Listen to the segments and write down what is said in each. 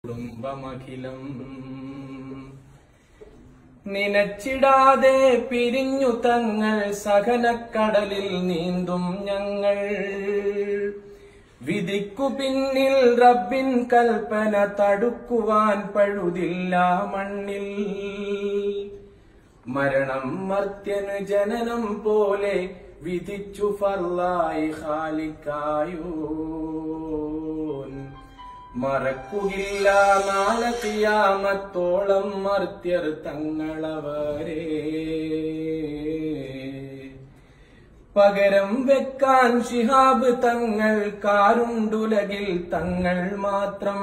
കുടുംബമഖിലം നിനച്ചിടാതെ പിരിഞ്ഞു തങ്ങൾ സഹനക്കടലിൽ നീന്തും ഞങ്ങൾ വിധിക്കു പിന്നിൽ റബ്ബിൻ കൽപ്പന തടുക്കുവാൻ പഴുതില്ല മണ്ണിൽ മരണം മർത്യന് ജനനം പോലെ വിധിച്ചു ഫർളായി ഖാലിക്കായോൻ മറക്കുകില്ല നാളെ ഖിയാമത്തോളം മർത്യർ തങ്ങളവരെ പകരം വെക്കാൻ ശിഹാബ് തങ്ങൾ കാരുണ്ടുലകിൽ തങ്ങൾ മാത്രം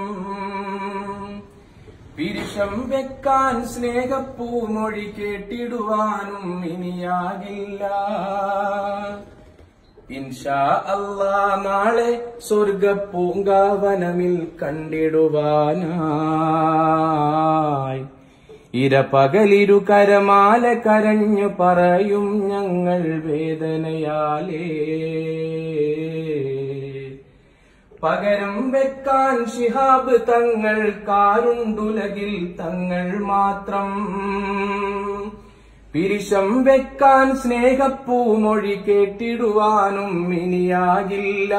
പിരിശം വെക്കാൻ സ്നേഹപ്പൂമൊഴി കേട്ടിടുവാനും ഇനിയാകില്ല ഇൻഷാ അല്ലാ നാളെ സ്വർഗപ്പൂങ്കാവനമിൽ കണ്ടിടുവാനായി ഇരപകലിരു കരമാല കരഞ്ഞു പറയും ഞങ്ങൾ വേദനയാലേ പകരം വെക്കാൻ ശിഹാബ് തങ്ങൾ കാരുണ്ടുലകിൽ തങ്ങൾ മാത്രം പിരിശം വെക്കാൻ സ്നേഹപ്പൂമൊഴി കേട്ടിടുവാനും ഇനിയാകില്ല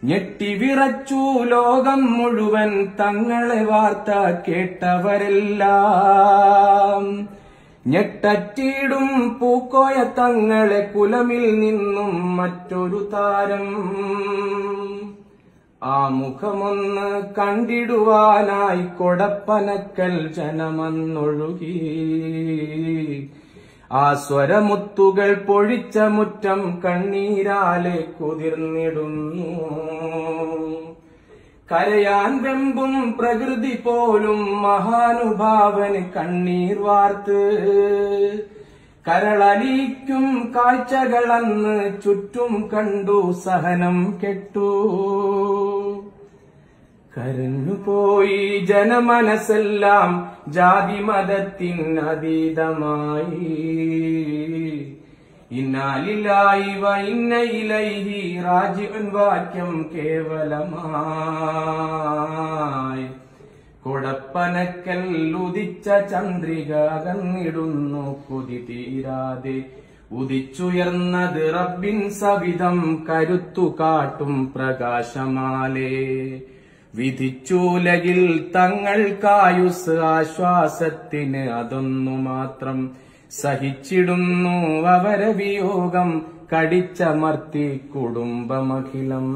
ഞെട്ടിവിറച്ചു ലോകം മുഴുവൻ തങ്ങളെ വാർത്ത കേട്ടവരെല്ലാം ഞെട്ടറ്റിടും പൂക്കോയ തങ്ങളെ കുലമിൽ നിന്നും മറ്റൊരു താരം ആ മുഖമൊന്ന് കണ്ടിടുവാനായി കൊടപ്പനക്കൽ ജനമന്നൊഴുകി ആ സ്വരമുത്തുകൾ പൊഴിച്ച മുറ്റം കണ്ണീരാലെ കുതിർന്നിടുന്നു കരയാൻ വെമ്പും പ്രകൃതി പോലും മഹാനുഭാവന് കണ്ണീർ വാർത്ത് കരളലിക്കും കാഴ്ചകളന്ന് ചുറ്റും കണ്ടു സഹനം കെട്ടു കരഞ്ഞുപോയി ജനമനസ്സെല്ലാം ജാതി മതത്തിനതീതമായി ഇന്നാലില്ലാഹി വ ഇന്ന ഇലൈഹി റാജിഉൻ വാക്യം കേവലമായി കൊടപ്പനക്കൽ ഉദിച്ച ചന്ദ്രിക അകന്നിടുന്നു കൊതി തീരാതെ ഉദിച്ചുയർന്നത് റബ്ബിൻ സവിധം കരുത്തു കാട്ടും പ്രകാശമാലേ വിധിച്ചൂലകിൽ തങ്ങൾക്കായുസ് ആശ്വാസത്തിന് അതൊന്നു മാത്രം സഹിച്ചിടുന്നു അവരെ വിയോഗം കടിച്ചമർത്തി കുടുംബമഖിലം.